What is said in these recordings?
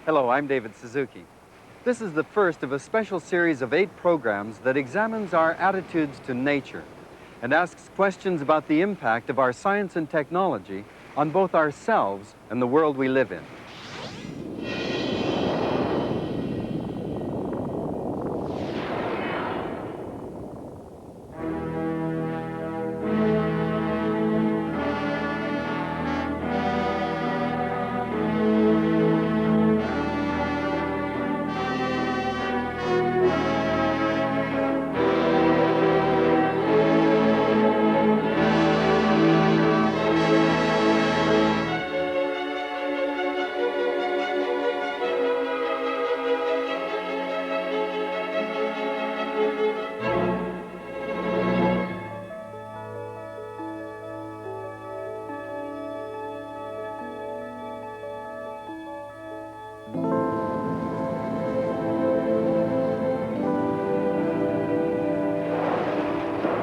Hello, I'm David Suzuki. This is the first of a special series of 8 programs that examines our attitudes to nature and asks questions about the impact of our science and technology on both ourselves and the world we live in.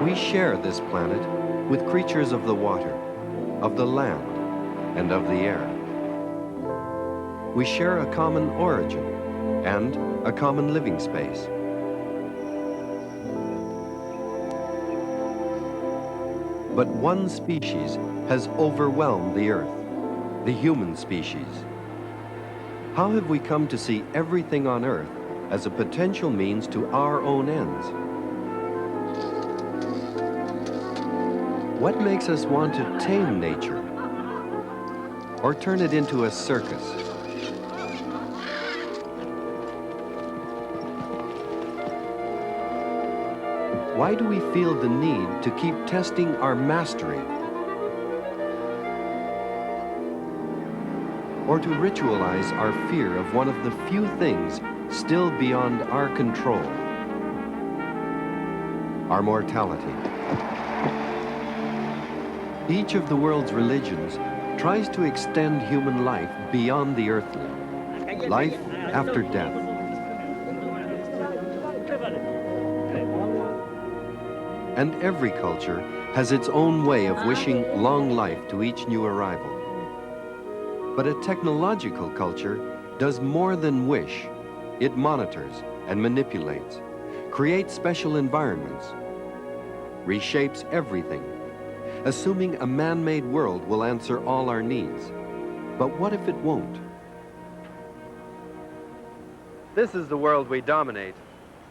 We share this planet with creatures of the water, of the land, and of the air. We share a common origin and a common living space. But one species has overwhelmed the Earth, the human species. How have we come to see everything on Earth as a potential means to our own ends? What makes us want to tame nature or turn it into a circus? Why do we feel the need to keep testing our mastery or to ritualize our fear of one of the few things still beyond our control? Our mortality. Each of the world's religions tries to extend human life beyond the earthly, life after death. And every culture has its own way of wishing long life to each new arrival. But a technological culture does more than wish. It monitors and manipulates, creates special environments, reshapes everything, assuming a man-made world will answer all our needs. But what if it won't? This is the world we dominate,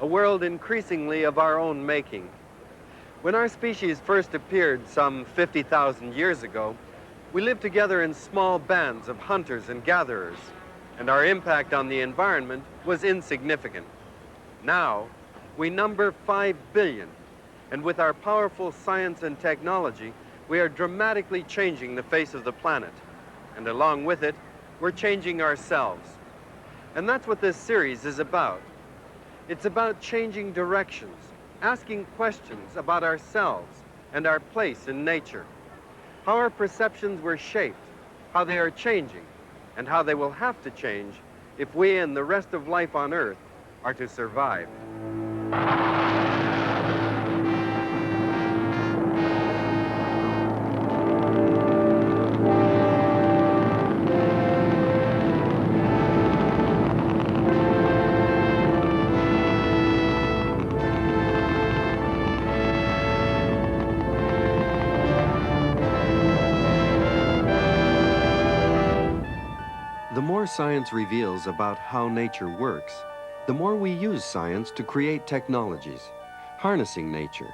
a world increasingly of our own making. When our species first appeared some 50,000 years ago, we lived together in small bands of hunters and gatherers, and our impact on the environment was insignificant. Now, we number 5 billion, and with our powerful science and technology, we are dramatically changing the face of the planet. And along with it, we're changing ourselves. And that's what this series is about. It's about changing directions, asking questions about ourselves and our place in nature, how our perceptions were shaped, how they are changing, and how they will have to change if we and the rest of life on Earth are to survive. The more science reveals about how nature works, the more we use science to create technologies, harnessing nature,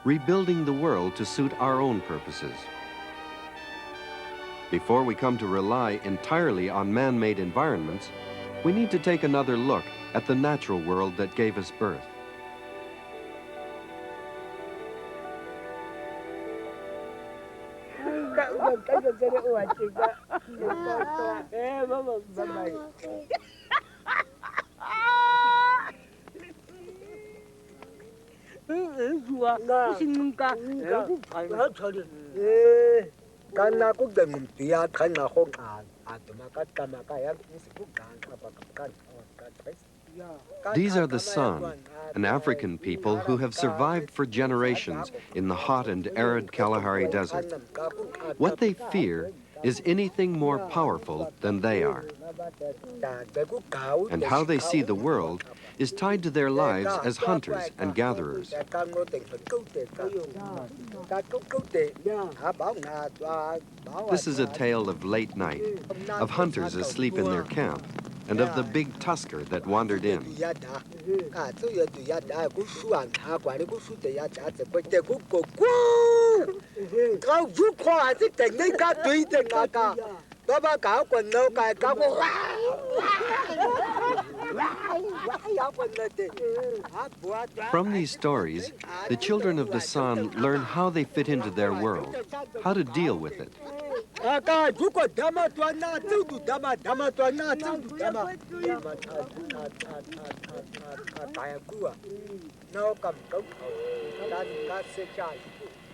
rebuilding the world to suit our own purposes. Before we come to rely entirely on man-made environments, we need to take another look at the natural world that gave us birth. These are the San, an African people who have survived for generations in the hot and arid Kalahari Desert. What they fear is anything more powerful than they are. And how they see the world is tied to their lives as hunters and gatherers. This is a tale of late night, of hunters asleep in their camp, and of the big tusker that wandered in. From these stories, the children of the San learn how they fit into their world, how to deal with it.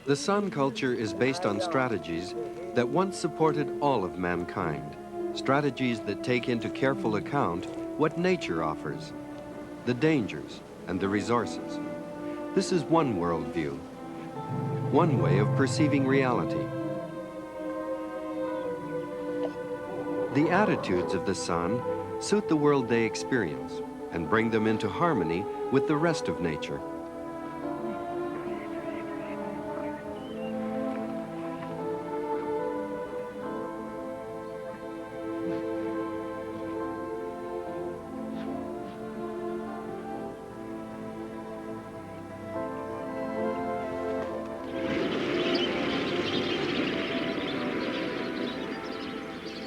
The San culture is based on strategies that once supported all of mankind, strategies that take into careful account what nature offers, the dangers and the resources. This is one worldview, one way of perceiving reality. The attitudes of the San suit the world they experience and bring them into harmony with the rest of nature.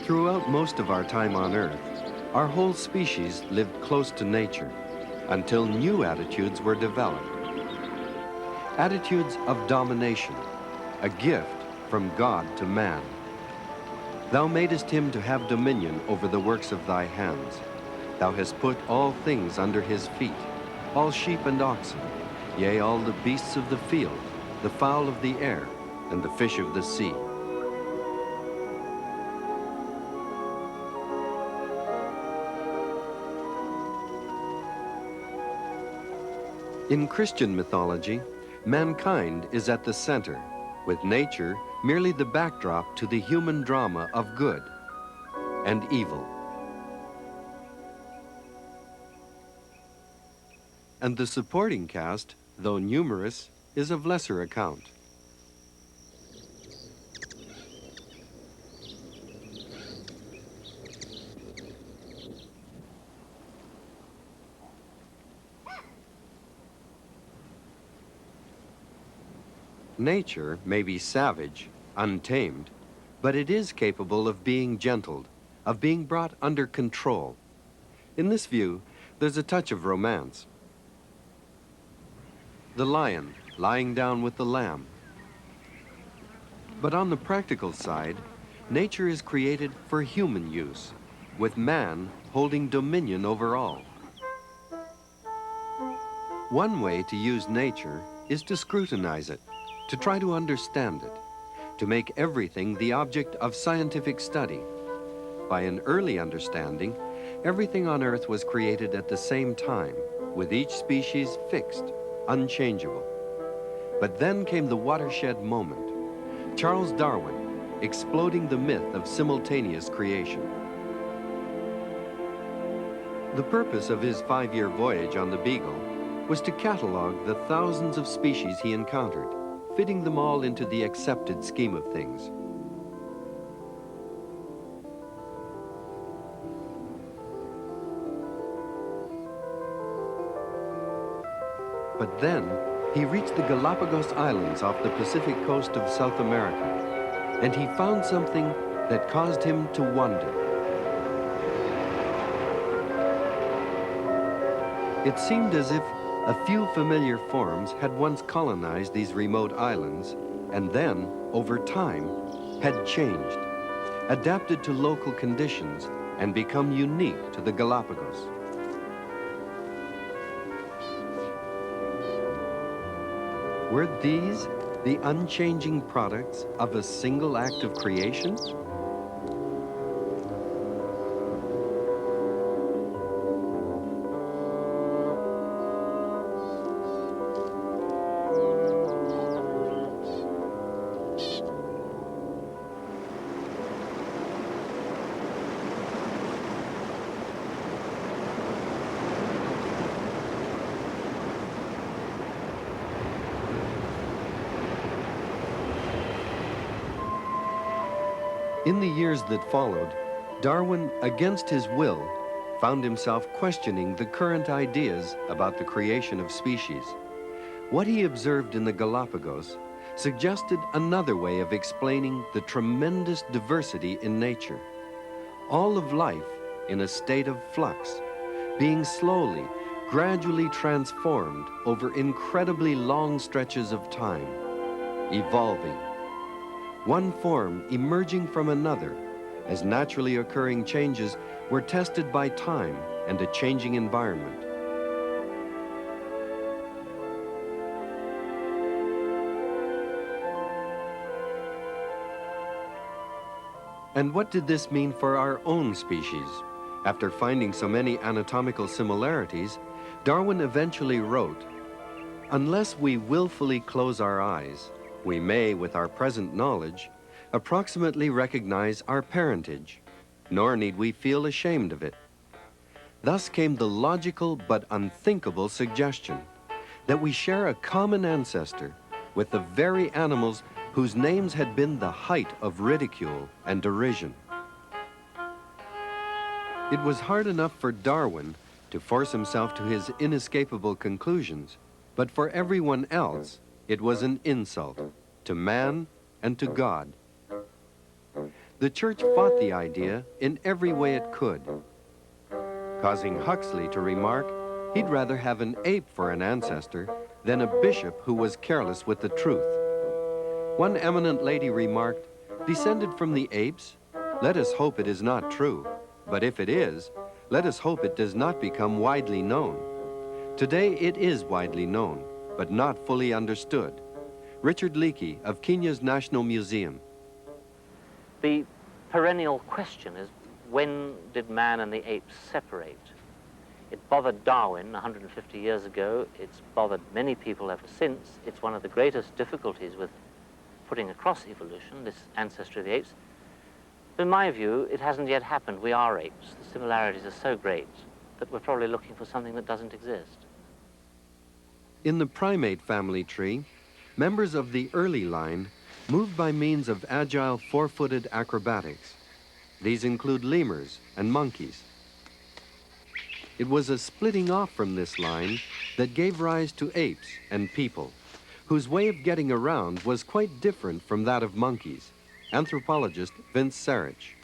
Throughout most of our time on Earth, our whole species lived close to nature until new attitudes were developed. Attitudes of domination, a gift from God to man. Thou madest him to have dominion over the works of thy hands. Thou hast put all things under his feet, all sheep and oxen, yea, all the beasts of the field, the fowl of the air, and the fish of the sea. In Christian mythology, mankind is at the center, with nature merely the backdrop to the human drama of good and evil. And the supporting cast, though numerous, is of lesser account. Nature may be savage, untamed, but it is capable of being gentled, of being brought under control. In this view, there's a touch of romance. The lion lying down with the lamb. But on the practical side, nature is created for human use, with man holding dominion over all. One way to use nature is to scrutinize it, to try to understand it, to make everything the object of scientific study. By an early understanding, everything on Earth was created at the same time, with each species fixed, unchangeable. But then came the watershed moment, Charles Darwin exploding the myth of simultaneous creation. The purpose of his 5-year voyage on the Beagle was to catalog the thousands of species he encountered, fitting them all into the accepted scheme of things. But then, he reached the Galapagos Islands off the Pacific coast of South America, and he found something that caused him to wonder. It seemed as if a few familiar forms had once colonized these remote islands, and then, over time, had changed, adapted to local conditions, and become unique to the Galapagos. Were these the unchanging products of a single act of creation? In the years that followed, Darwin, against his will, found himself questioning the current ideas about the creation of species. What he observed in the Galapagos suggested another way of explaining the tremendous diversity in nature. All of life in a state of flux, being slowly, gradually transformed over incredibly long stretches of time, evolving. One form emerging from another as naturally occurring changes were tested by time and a changing environment. And what did this mean for our own species? After finding so many anatomical similarities, Darwin eventually wrote, "Unless we willfully close our eyes, we may, with our present knowledge, approximately recognize our parentage, nor need we feel ashamed of it." Thus came the logical but unthinkable suggestion that we share a common ancestor with the very animals whose names had been the height of ridicule and derision. It was hard enough for Darwin to force himself to his inescapable conclusions, but for everyone else, it was an insult to man and to God. The church fought the idea in every way it could, causing Huxley to remark he'd rather have an ape for an ancestor than a bishop who was careless with the truth. One eminent lady remarked, "Descended from the apes? Let us hope it is not true. But if it is, let us hope it does not become widely known. Today it is widely known, but not fully understood." Richard Leakey of Kenya's National Museum. The perennial question is, when did man and the apes separate? It bothered Darwin 150 years ago. It's bothered many people ever since. It's one of the greatest difficulties with putting across evolution, this ancestry of the apes. But in my view, it hasn't yet happened. We are apes. The similarities are so great that we're probably looking for something that doesn't exist. In the primate family tree, members of the early line moved by means of agile four-footed acrobatics. These include lemurs and monkeys. It was a splitting off from this line that gave rise to apes and people, whose way of getting around was quite different from that of monkeys. Anthropologist Vince Sarich.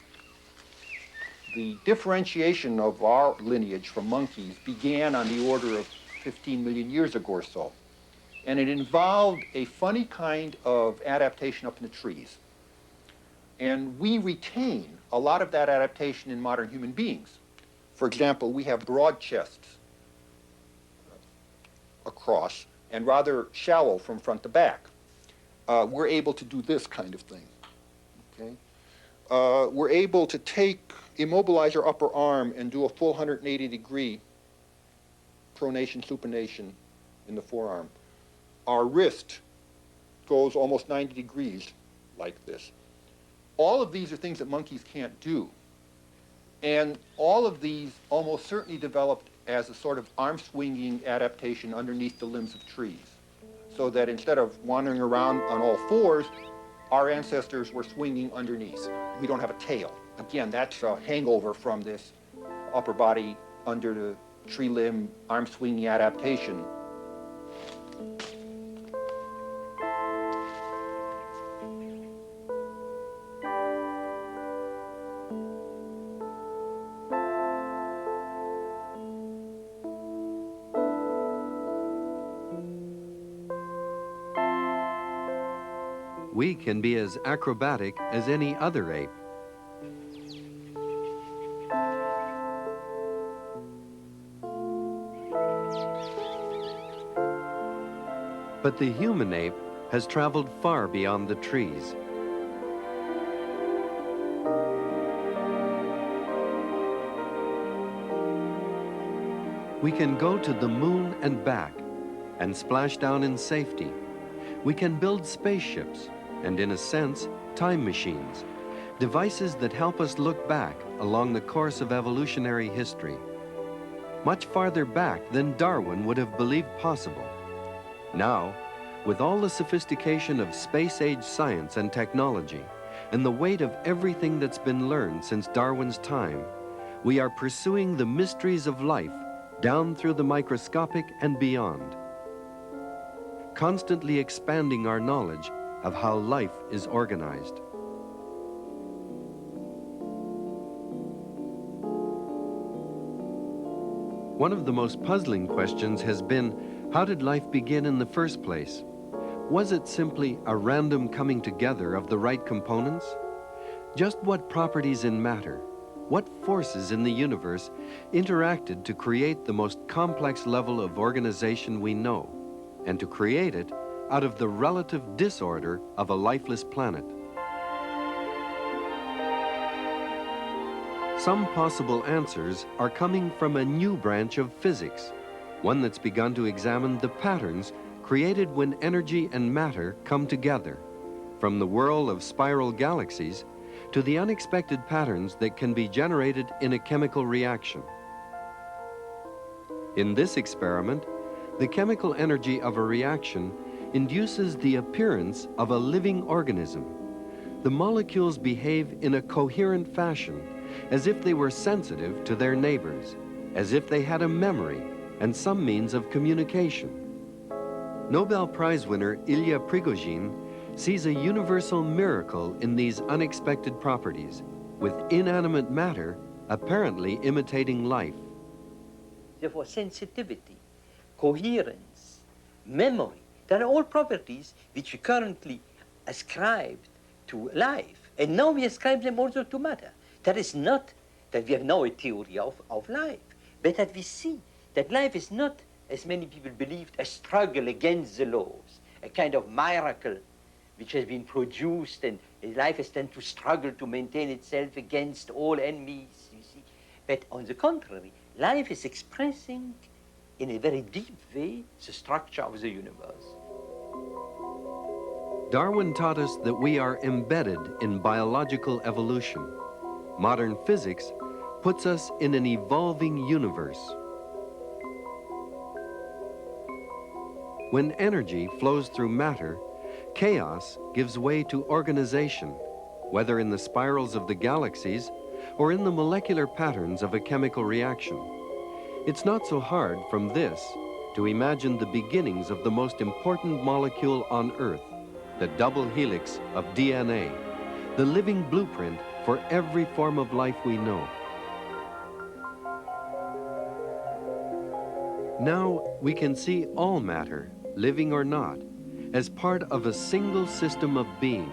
The differentiation of our lineage from monkeys began on the order of 15 million years ago or so. And it involved a funny kind of adaptation up in the trees. And we retain a lot of that adaptation in modern human beings. For example, we have broad chests across and rather shallow from front to back. We're able to do this kind of thing. Okay? We're able to immobilize our upper arm and do a full 180-degree pronation, supination in the forearm. Our wrist goes almost 90 degrees like this. All of these are things that monkeys can't do. And all of these almost certainly developed as a sort of arm-swinging adaptation underneath the limbs of trees, so that instead of wandering around on all fours, our ancestors were swinging underneath. We don't have a tail. Again, that's a hangover from this upper body under the tree limb arm-swinging adaptation. We can be as acrobatic as any other ape. But the human ape has traveled far beyond the trees. We can go to the moon and back and splash down in safety. We can build spaceships and, in a sense, time machines, devices that help us look back along the course of evolutionary history, much farther back than Darwin would have believed possible. Now, with all the sophistication of space-age science and technology, and the weight of everything that's been learned since Darwin's time, we are pursuing the mysteries of life down through the microscopic and beyond, constantly expanding our knowledge of how life is organized. One of the most puzzling questions has been, how did life begin in the first place? Was it simply a random coming together of the right components? Just what properties in matter, what forces in the universe interacted to create the most complex level of organization we know, and to create it out of the relative disorder of a lifeless planet? Some possible answers are coming from a new branch of physics, one that's begun to examine the patterns created when energy and matter come together, from the whirl of spiral galaxies to the unexpected patterns that can be generated in a chemical reaction. In this experiment, the chemical energy of a reaction induces the appearance of a living organism. The molecules behave in a coherent fashion, as if they were sensitive to their neighbors, as if they had a memory and some means of communication. Nobel Prize winner Ilya Prigozhin sees a universal miracle in these unexpected properties, with inanimate matter apparently imitating life. Therefore, sensitivity, coherence, memory, they are all properties which we currently ascribed to life. And now we ascribe them also to matter. That is not that we have now a theory of life, but that we see that life is not, as many people believed, a struggle against the laws, a kind of miracle which has been produced, and life has tended to struggle to maintain itself against all enemies, you see. But on the contrary, life is expressing in a very deep way the structure of the universe. Darwin taught us that we are embedded in biological evolution. Modern physics puts us in an evolving universe. When energy flows through matter, chaos gives way to organization, whether in the spirals of the galaxies or in the molecular patterns of a chemical reaction. It's not so hard from this to imagine the beginnings of the most important molecule on Earth, the double helix of DNA, the living blueprint for every form of life we know. Now we can see all matter, living or not, as part of a single system of being,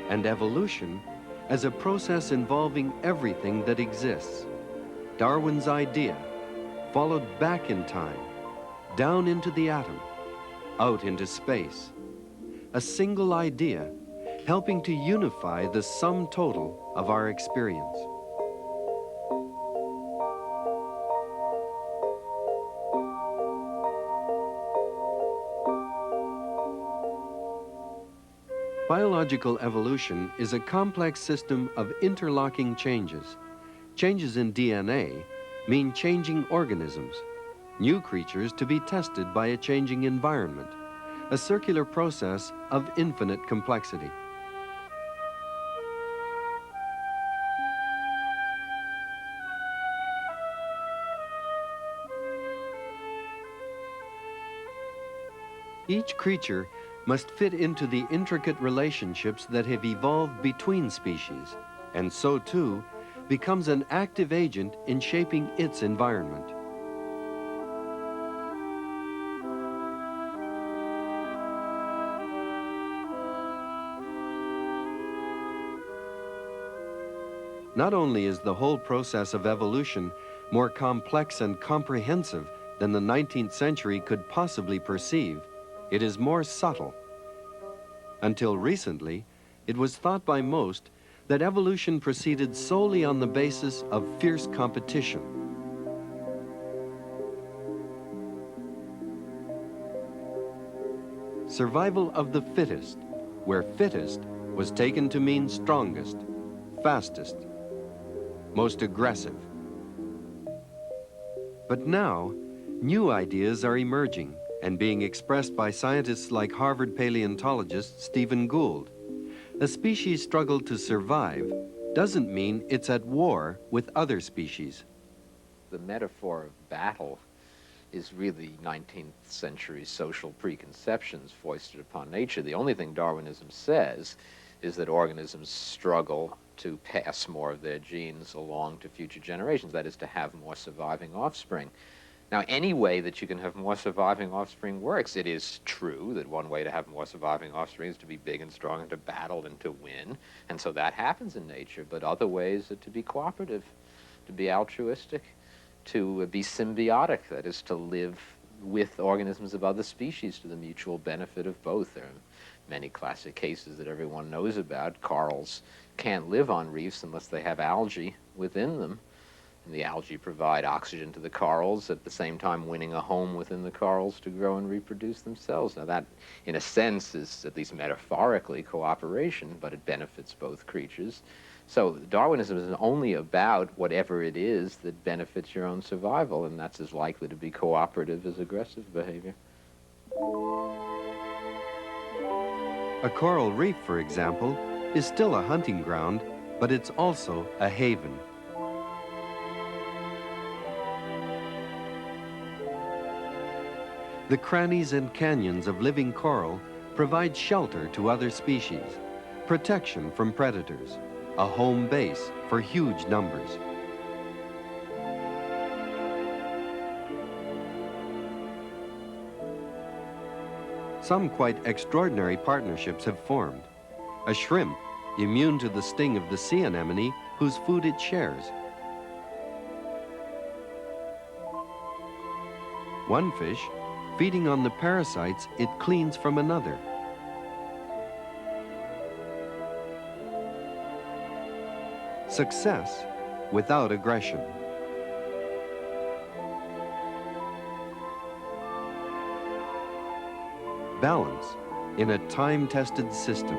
and evolution as a process involving everything that exists. Darwin's idea, followed back in time, down into the atom, out into space. A single idea helping to unify the sum total of our experience. Biological evolution is a complex system of interlocking changes. Changes in DNA mean changing organisms, new creatures to be tested by a changing environment, a circular process of infinite complexity. Each creature must fit into the intricate relationships that have evolved between species, and so too becomes an active agent in shaping its environment. Not only is the whole process of evolution more complex and comprehensive than the 19th century could possibly perceive, it is more subtle. Until recently, it was thought by most that evolution proceeded solely on the basis of fierce competition. Survival of the fittest, where fittest was taken to mean strongest, fastest, most aggressive. But now, new ideas are emerging and being expressed by scientists like Harvard paleontologist Stephen Gould. A species' struggle to survive doesn't mean it's at war with other species. The metaphor of battle is really 19th century social preconceptions foisted upon nature. The only thing Darwinism says is that organisms struggle to pass more of their genes along to future generations, that is, to have more surviving offspring. Now, any way that you can have more surviving offspring works. It is true that one way to have more surviving offspring is to be big and strong and to battle and to win, and so that happens in nature, but other ways are to be cooperative, to be altruistic, to be symbiotic, that is, to live with organisms of other species to the mutual benefit of both. There are many classic cases that everyone knows about. Corals can't live on reefs unless they have algae within them. And the algae provide oxygen to the corals, at the same time winning a home within the corals to grow and reproduce themselves. Now that, in a sense, is at least metaphorically cooperation, but it benefits both creatures. So Darwinism is only about whatever it is that benefits your own survival, and that's as likely to be cooperative as aggressive behavior. A coral reef, for example, is still a hunting ground, but it's also a haven. The crannies and canyons of living coral provide shelter to other species, protection from predators, a home base for huge numbers. Some quite extraordinary partnerships have formed. A shrimp, immune to the sting of the sea anemone, whose food it shares. One fish, feeding on the parasites it cleans from another. Success without aggression. Balance in a time-tested system.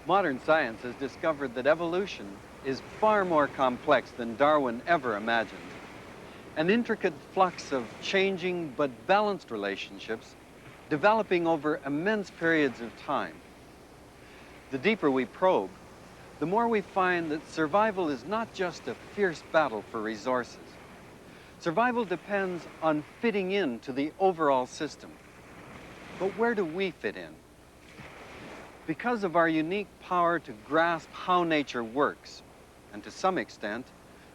Modern science has discovered that evolution is far more complex than Darwin ever imagined. An intricate flux of changing but balanced relationships developing over immense periods of time. The deeper we probe, the more we find that survival is not just a fierce battle for resources. Survival depends on fitting into the overall system. But where do we fit in? Because of our unique power to grasp how nature works, and to some extent,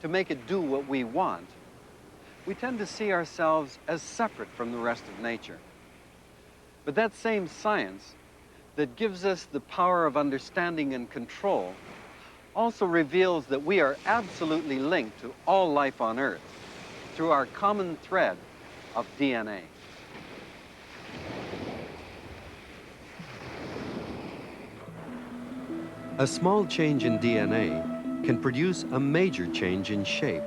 to make it do what we want, we tend to see ourselves as separate from the rest of nature. But that same science that gives us the power of understanding and control also reveals that we are absolutely linked to all life on Earth through our common thread of DNA. A small change in DNA can produce a major change in shape.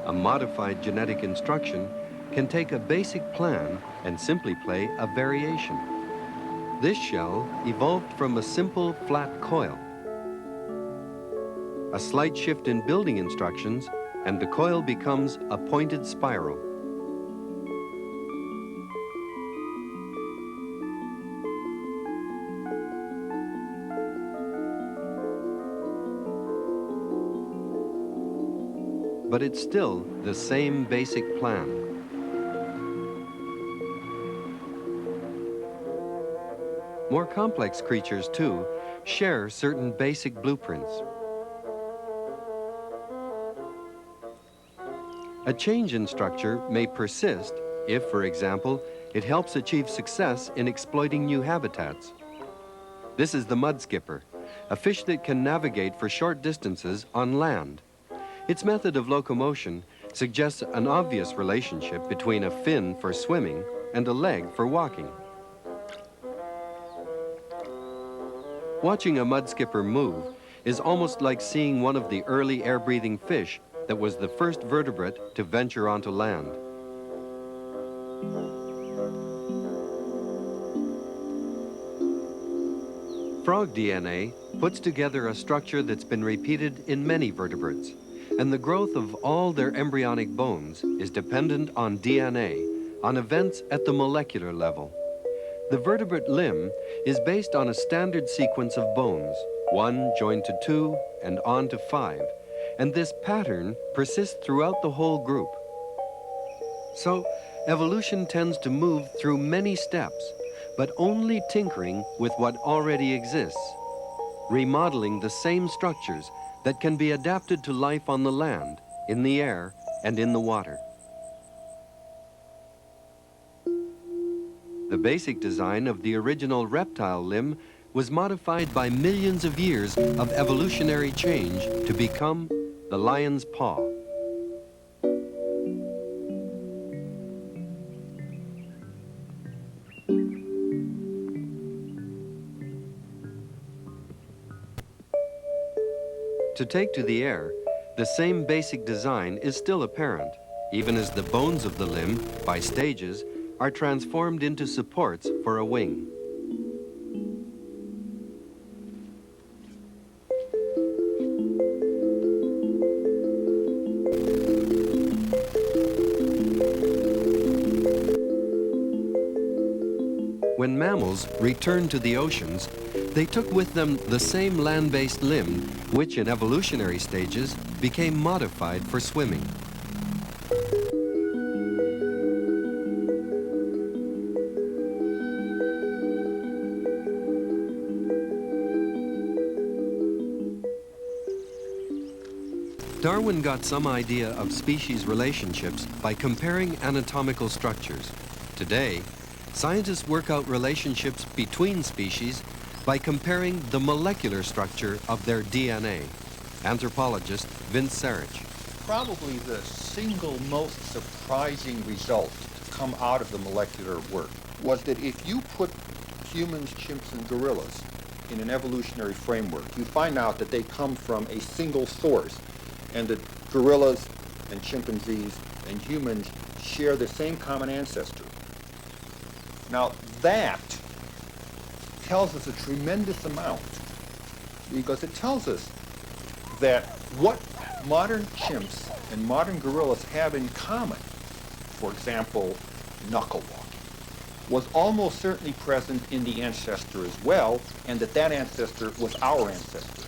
A modified genetic instruction can take a basic plan and simply play a variation. This shell evolved from a simple flat coil. A slight shift in building instructions and the coil becomes a pointed spiral. But it's still the same basic plan. More complex creatures, too, share certain basic blueprints. A change in structure may persist if, for example, it helps achieve success in exploiting new habitats. This is the mud skipper, a fish that can navigate for short distances on land. Its method of locomotion suggests an obvious relationship between a fin for swimming and a leg for walking. Watching a mud skipper move is almost like seeing one of the early air-breathing fish that was the first vertebrate to venture onto land. Frog DNA puts together a structure that's been repeated in many vertebrates, and the growth of all their embryonic bones is dependent on DNA, on events at the molecular level. The vertebrate limb is based on a standard sequence of bones, 1 joined to 2 and on to 5, and this pattern persists throughout the whole group. So, evolution tends to move through many steps, but only tinkering with what already exists, remodeling the same structures that can be adapted to life on the land, in the air, and in the water. The basic design of the original reptile limb was modified by millions of years of evolutionary change to become the lion's paw. To take to the air, the same basic design is still apparent, even as the bones of the limb, by stages, are transformed into supports for a wing. When mammals returned to the oceans, they took with them the same land-based limb, which in evolutionary stages became modified for swimming. Darwin got some idea of species relationships by comparing anatomical structures. Today, scientists work out relationships between species by comparing the molecular structure of their DNA. Anthropologist Vince Sarich. Probably the single most surprising result to come out of the molecular work was that if you put humans, chimps, and gorillas in an evolutionary framework, you find out that they come from a single source, and that gorillas and chimpanzees and humans share the same common ancestor. Now that tells us a tremendous amount, because it tells us that what modern chimps and modern gorillas have in common, for example, knuckle walking, was almost certainly present in the ancestor as well, and that that ancestor was our ancestor.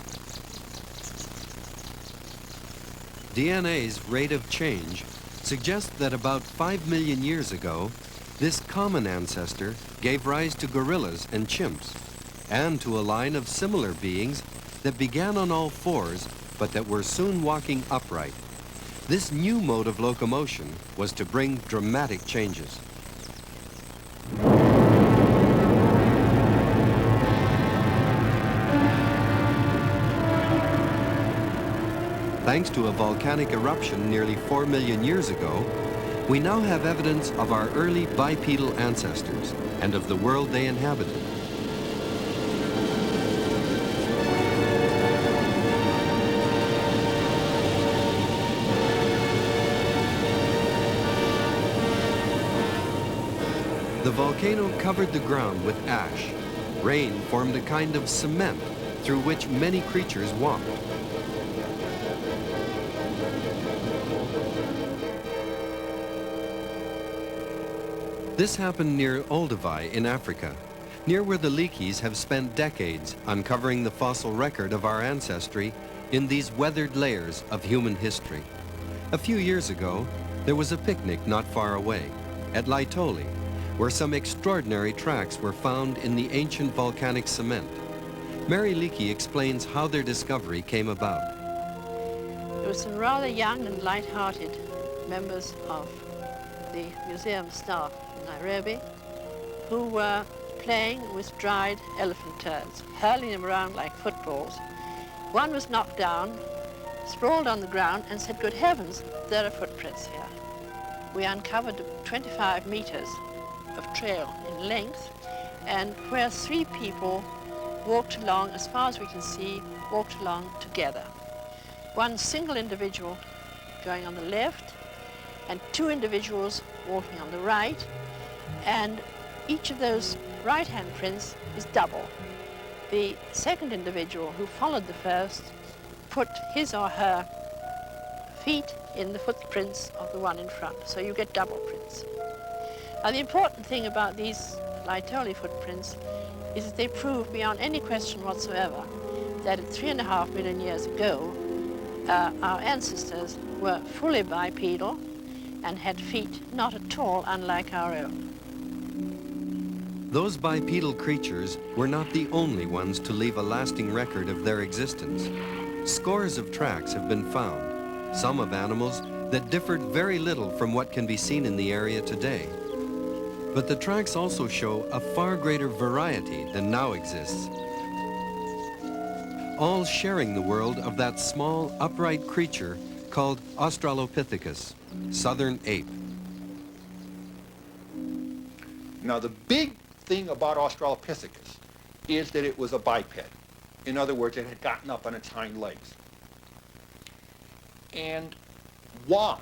DNA's rate of change suggests that about 5 million years ago, this common ancestor gave rise to gorillas and chimps, and to a line of similar beings that began on all fours, but that were soon walking upright. This new mode of locomotion was to bring dramatic changes. Thanks to a volcanic eruption nearly 4 million years ago, we now have evidence of our early bipedal ancestors and of the world they inhabited. The volcano covered the ground with ash. Rain formed a kind of cement through which many creatures walked. This happened near Olduvai in Africa, near where the Leakeys have spent decades uncovering the fossil record of our ancestry in these weathered layers of human history. A few years ago, there was a picnic not far away, at Laetoli, where some extraordinary tracks were found in the ancient volcanic cement. Mary Leakey explains how their discovery came about. There were some rather young and light-hearted members of the museum staff in Nairobi who were playing with dried elephant turds, hurling them around like footballs. One was knocked down, sprawled on the ground, and said, "Good heavens, there are footprints here." We uncovered 25 meters of trail in length, and where 3 people walked along, as far as we can see, walked along together. One single individual going on the left, and 2 individuals walking on the right, and each of those right-hand prints is double. The second individual who followed the first put his or her feet in the footprints of the one in front, so you get double prints. Now, the important thing about these Laetoli footprints is that they prove beyond any question whatsoever that 3.5 million years ago, our ancestors were fully bipedal and had feet not at all unlike our own. Those bipedal creatures were not the only ones to leave a lasting record of their existence. Scores of tracks have been found, some of animals that differed very little from what can be seen in the area today. But the tracks also show a far greater variety than now exists, all sharing the world of that small, upright creature called Australopithecus, southern ape. Now, the big thing about Australopithecus is that it was a biped. In other words, it had gotten up on its hind legs. And why?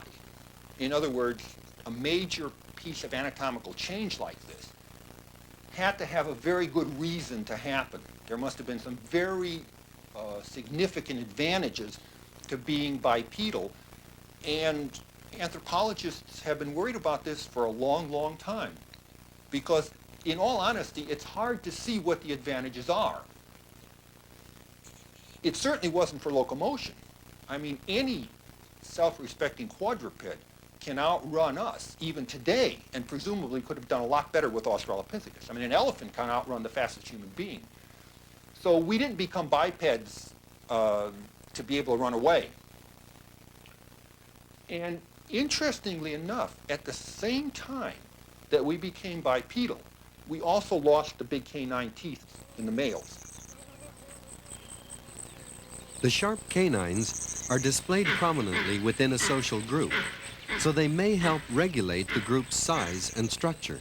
In other words, a major piece of anatomical change like this had to have a very good reason to happen. There must have been some very significant advantages to being bipedal, and anthropologists have been worried about this for a long, long time, because in all honesty, it's hard to see what the advantages are. It certainly wasn't for locomotion. I mean, any self-respecting quadruped can outrun us, even today, and presumably could have done a lot better with Australopithecus. I mean, an elephant can outrun the fastest human being. So we didn't become bipeds to be able to run away. And interestingly enough, at the same time that we became bipedal, we also lost the big canine teeth in the males. The sharp canines are displayed prominently within a social group, so they may help regulate the group's size and structure.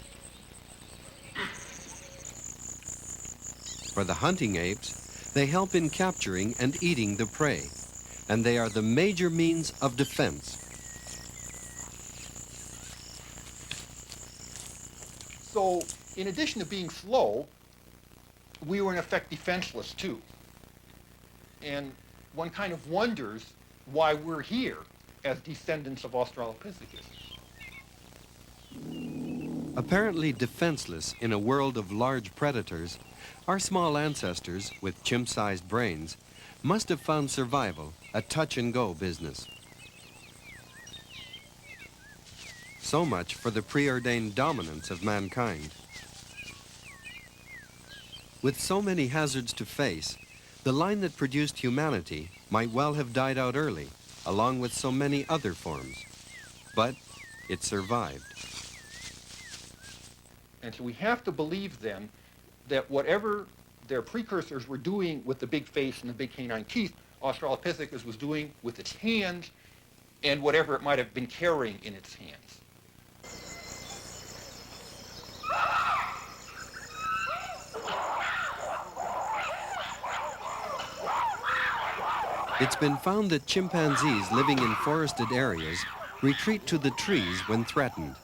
For the hunting apes, they help in capturing and eating the prey, and they are the major means of defense. So, in addition to being slow, we were in effect defenseless too. And one kind of wonders why we're here as descendants of Australopithecus. Apparently defenseless in a world of large predators, our small ancestors with chimp-sized brains must have found survival a touch-and-go business. So much for the preordained dominance of mankind. With so many hazards to face, the line that produced humanity might well have died out early, along with so many other forms. But it survived. And so we have to believe then that whatever their precursors were doing with the big face and the big canine teeth, Australopithecus was doing with its hands and whatever it might have been carrying in its hands. It's been found that chimpanzees living in forested areas retreat to the trees when threatened,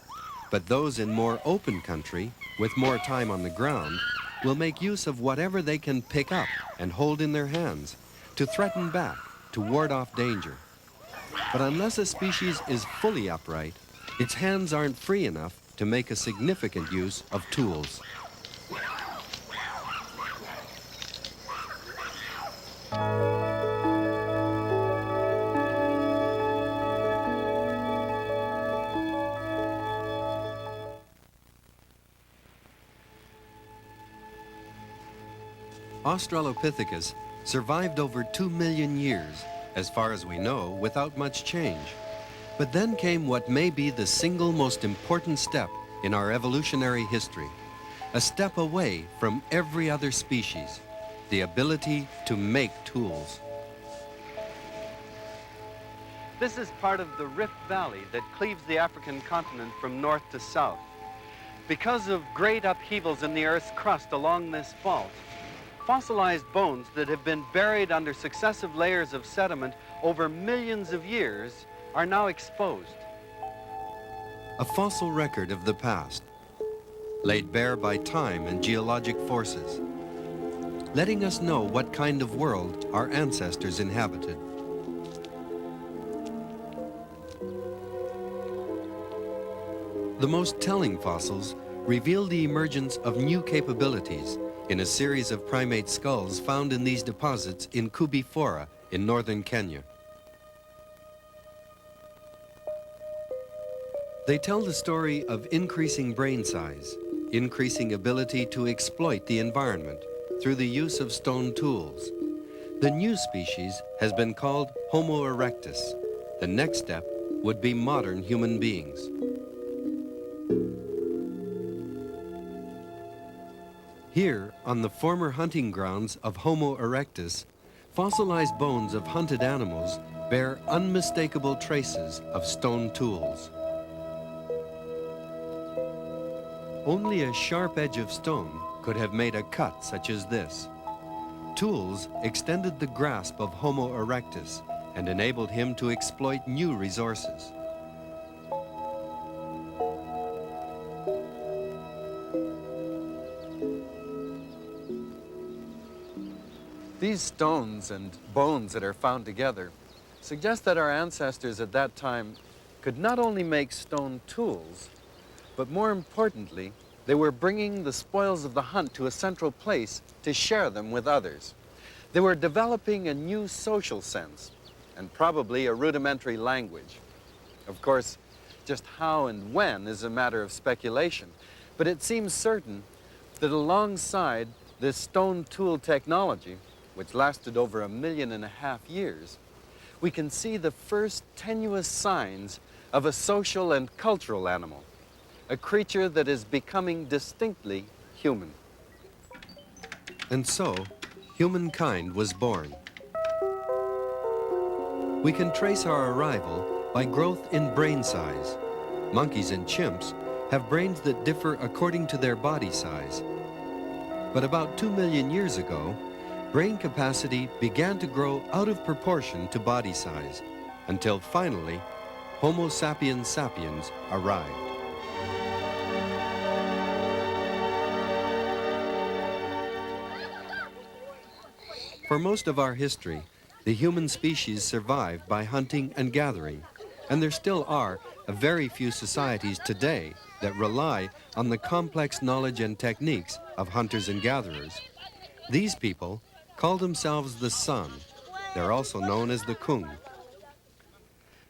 but those in more open country, with more time on the ground, will make use of whatever they can pick up and hold in their hands to threaten back, to ward off danger. But unless a species is fully upright, its hands aren't free enough to make a significant use of tools. Australopithecus survived over 2 million years, as far as we know, without much change. But then came what may be the single most important step in our evolutionary history, a step away from every other species, the ability to make tools. This is part of the Rift Valley that cleaves the African continent from north to south. Because of great upheavals in the Earth's crust along this fault, fossilized bones that have been buried under successive layers of sediment over millions of years are now exposed. A fossil record of the past, laid bare by time and geologic forces. letting us know what kind of world our ancestors inhabited. The most telling fossils reveal the emergence of new capabilities in a series of primate skulls found in these deposits in Kubifora in northern Kenya. They tell the story of increasing brain size, increasing ability to exploit the environment through the use of stone tools. The new species has been called Homo erectus. The next step would be modern human beings. Here, on the former hunting grounds of Homo erectus, fossilized bones of hunted animals bear unmistakable traces of stone tools. Only a sharp edge of stone could have made a cut such as this. Tools extended the grasp of Homo erectus and enabled him to exploit new resources. These stones and bones that are found together suggest that our ancestors at that time could not only make stone tools, but more importantly, they were bringing the spoils of the hunt to a central place to share them with others. They were developing a new social sense and probably a rudimentary language. Of course, just how and when is a matter of speculation, but it seems certain that alongside this stone tool technology, which lasted over 1.5 million years, we can see the first tenuous signs of a social and cultural animal, a creature that is becoming distinctly human. And so, humankind was born. We can trace our arrival by growth in brain size. Monkeys and chimps have brains that differ according to their body size. But about 2 million years ago, brain capacity began to grow out of proportion to body size, until finally, Homo sapiens sapiens arrived. For most of our history, the human species survived by hunting and gathering, and there still are a very few societies today that rely on the complex knowledge and techniques of hunters and gatherers. These people call themselves the San. They're also known as the Kung.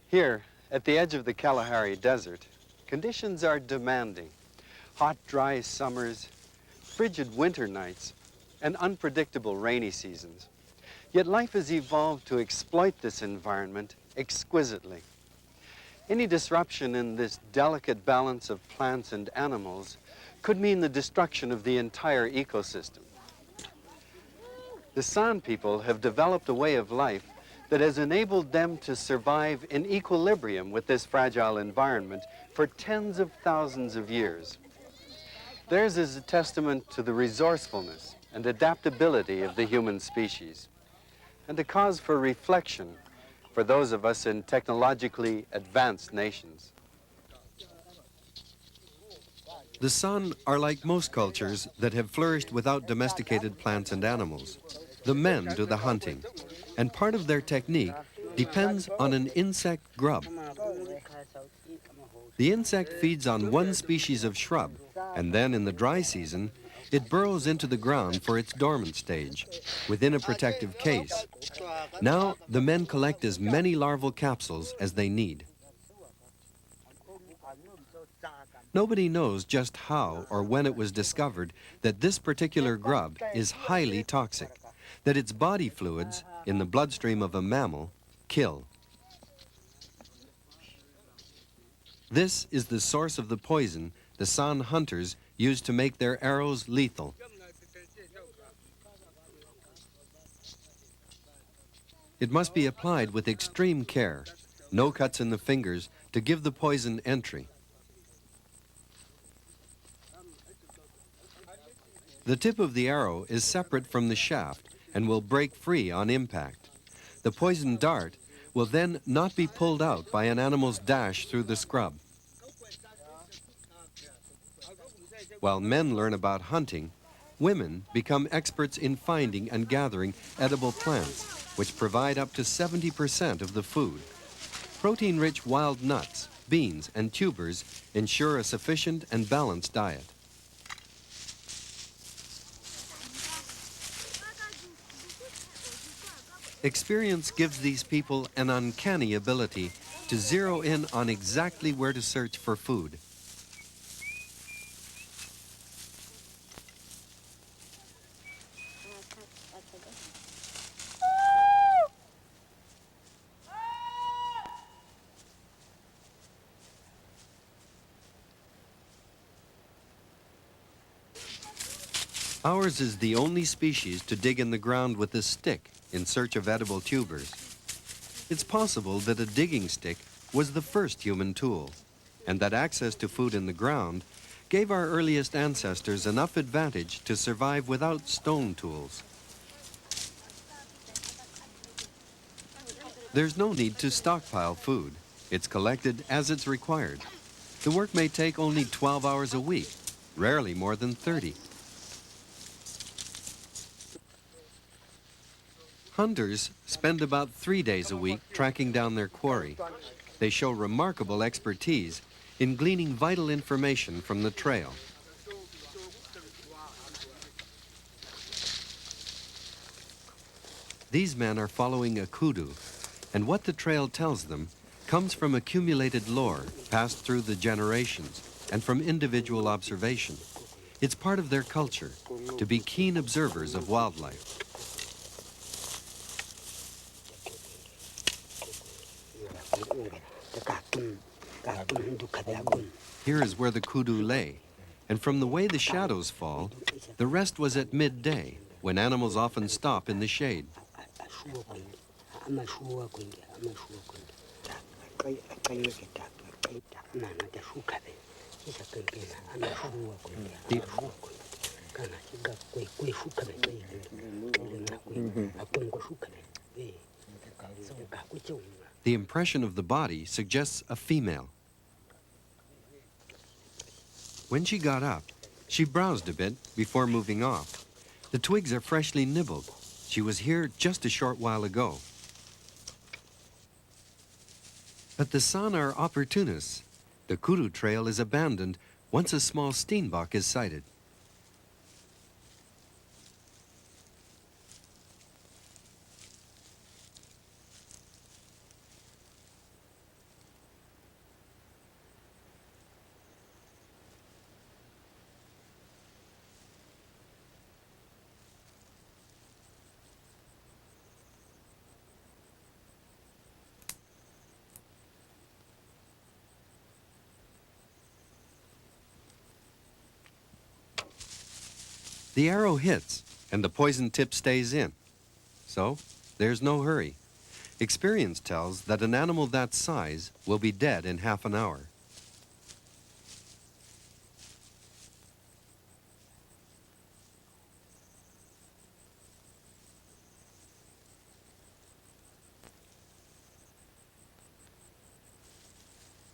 Here, at the edge of the Kalahari Desert, conditions are demanding. Hot, dry summers, frigid winter nights, and unpredictable rainy seasons. Yet life has evolved to exploit this environment exquisitely. Any disruption in this delicate balance of plants and animals could mean the destruction of the entire ecosystem. The San people have developed a way of life that has enabled them to survive in equilibrium with this fragile environment for tens of thousands of years. Theirs is a testament to the resourcefulness and adaptability of the human species, and a cause for reflection for those of us in technologically advanced nations. The San are like most cultures that have flourished without domesticated plants and animals. The men do the hunting, and part of their technique depends on an insect grub. The insect feeds on one species of shrub, and then in the dry season, it burrows into the ground for its dormant stage, within a protective case. Now, the men collect as many larval capsules as they need. Nobody knows just how or when it was discovered that this particular grub is highly toxic, that its body fluids, in the bloodstream of a mammal, kill. This is the source of the poison the San hunters use to make their arrows lethal. It must be applied with extreme care, no cuts in the fingers to give the poison entry. The tip of the arrow is separate from the shaft and will break free on impact. The poison dart will then not be pulled out by an animal's dash through the scrub. While men learn about hunting, Women become experts in finding and gathering edible plants, which provide up to 70% of the food. Protein-rich wild nuts, beans, and tubers ensure a sufficient and balanced diet. Experience gives these people an uncanny ability to zero in on exactly where to search for food. Ours is the only species to dig in the ground with a stick in search of edible tubers. It's possible that a digging stick was the first human tool, and that access to food in the ground gave our earliest ancestors enough advantage to survive without stone tools. There's no need to stockpile food. It's collected as it's required. The work may take only 12 hours a week, rarely more than 30. Hunters spend about 3 days a week tracking down their quarry. They show remarkable expertise in gleaning vital information from the trail. These men are following a kudu, and what the trail tells them comes from accumulated lore passed through the generations and from individual observation. It's part of their culture to be keen observers of wildlife. Here is where the kudu lay, and from the way the shadows fall, the rest was at midday, when animals often stop in the shade. The impression of the body suggests a female. When she got up, she browsed a bit before moving off. The twigs are freshly nibbled. She was here just a short while ago. But the San are opportunists. The kudu trail is abandoned once a small steenbok is sighted. The arrow hits, and the poison tip stays in. So, there's no hurry. Experience tells that an animal that size will be dead in half an hour.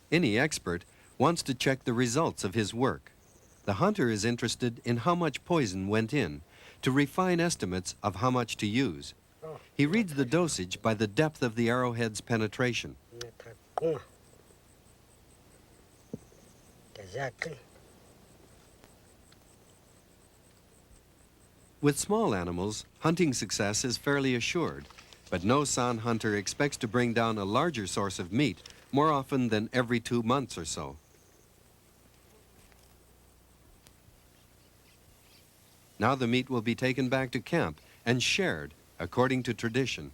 Any expert wants to check the results of his work. The hunter is interested in how much poison went in to refine estimates of how much to use. He reads the dosage by the depth of the arrowhead's penetration. With small animals, hunting success is fairly assured, but no San hunter expects to bring down a larger source of meat more often than every 2 months or so. Now the meat will be taken back to camp and shared according to tradition.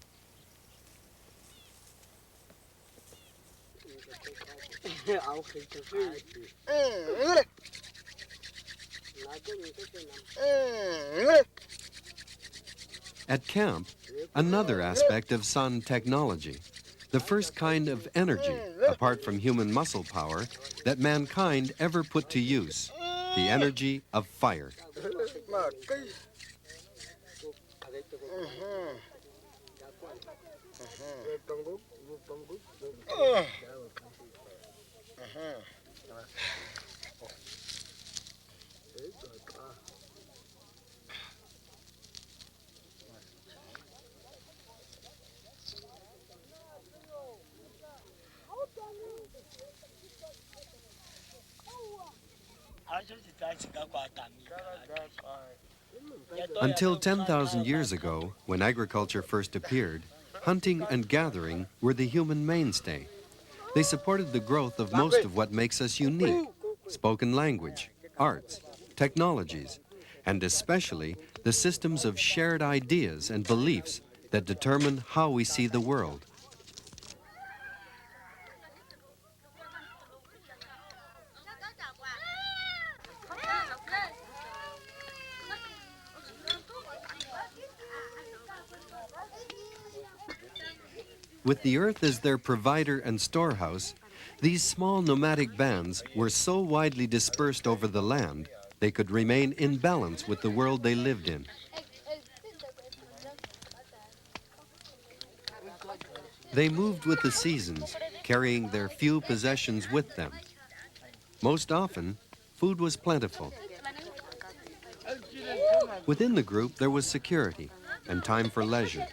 At camp, another aspect of San technology, the first kind of energy, apart from human muscle power, that mankind ever put to use, the energy of fire. Until 10,000 years ago, when agriculture first appeared, hunting and gathering were the human mainstay. They supported the growth of most of what makes us unique: spoken language, arts, technologies, and especially the systems of shared ideas and beliefs that determine how we see the world. With the earth as their provider and storehouse, these small nomadic bands were so widely dispersed over the land, they could remain in balance with the world they lived in. They moved with the seasons, carrying their few possessions with them. Most often, food was plentiful. Within the group, there was security and time for leisure.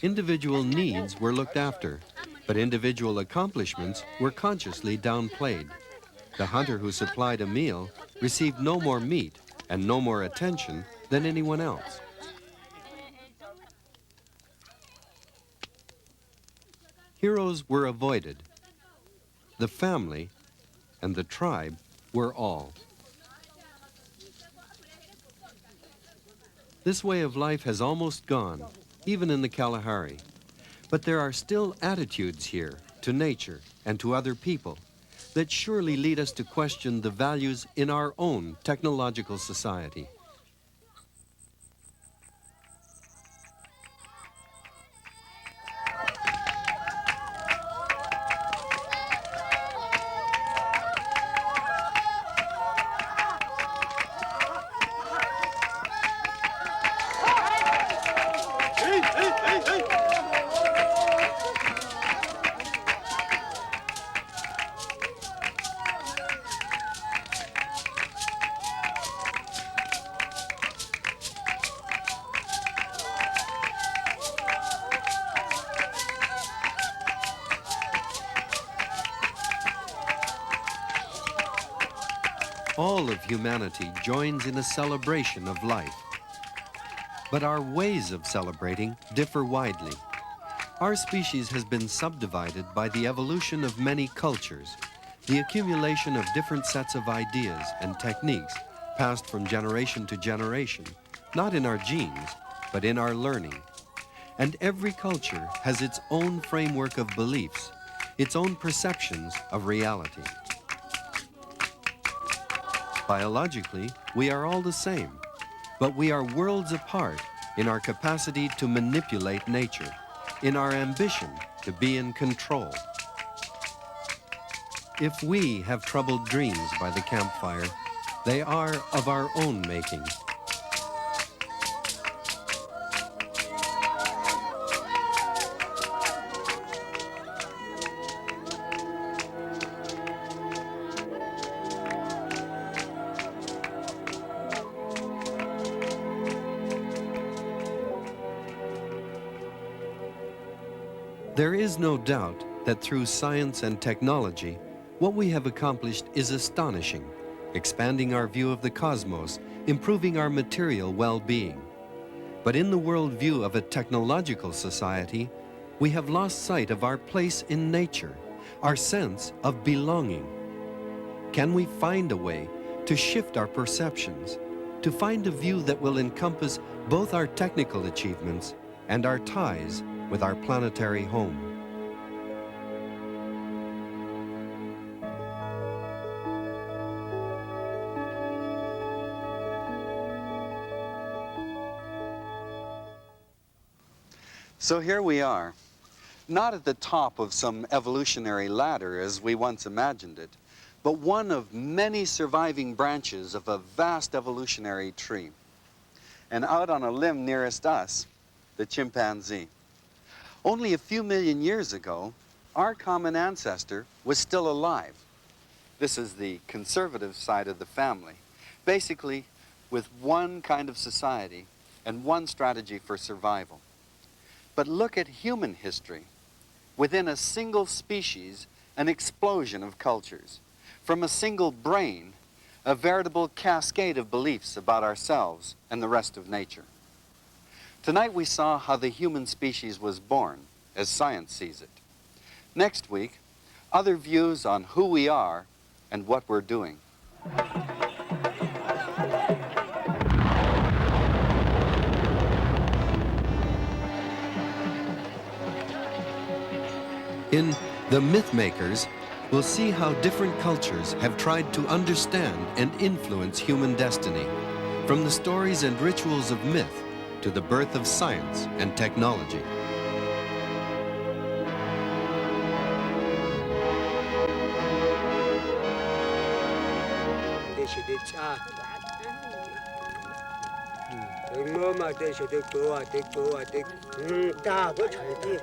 Individual needs were looked after, but individual accomplishments were consciously downplayed. The hunter who supplied a meal received no more meat and no more attention than anyone else. Heroes were avoided. The family and the tribe were all. This way of life has almost gone, even in the Kalahari. But there are still attitudes here to nature and to other people that surely lead us to question the values in our own technological society. All of humanity joins in a celebration of life. But our ways of celebrating differ widely. Our species has been subdivided by the evolution of many cultures, the accumulation of different sets of ideas and techniques passed from generation to generation, not in our genes, but in our learning. And every culture has its own framework of beliefs, its own perceptions of reality. Biologically, we are all the same, but we are worlds apart in our capacity to manipulate nature, in our ambition to be in control. If we have troubled dreams by the campfire, they are of our own making. There is no doubt that through science and technology, what we have accomplished is astonishing, expanding our view of the cosmos, improving our material well-being. But in the worldview of a technological society, we have lost sight of our place in nature, our sense of belonging. Can we find a way to shift our perceptions, to find a view that will encompass both our technical achievements and our ties with our planetary home? So here we are, not at the top of some evolutionary ladder as we once imagined it, but one of many surviving branches of a vast evolutionary tree. And out on a limb nearest us, the chimpanzee. Only a few million years ago, our common ancestor was still alive. This is the conservative side of the family. basically with one kind of society and one strategy for survival. But look at human history. Within a single species, an explosion of cultures. From a single brain, a veritable cascade of beliefs about ourselves and the rest of nature. Tonight we saw how the human species was born, as science sees it. Next week, other views on who we are and what we're doing. In The Mythmakers, we'll see how different cultures have tried to understand and influence human destiny, from the stories and rituals of myth to the birth of science and technology. Ta có chạy đi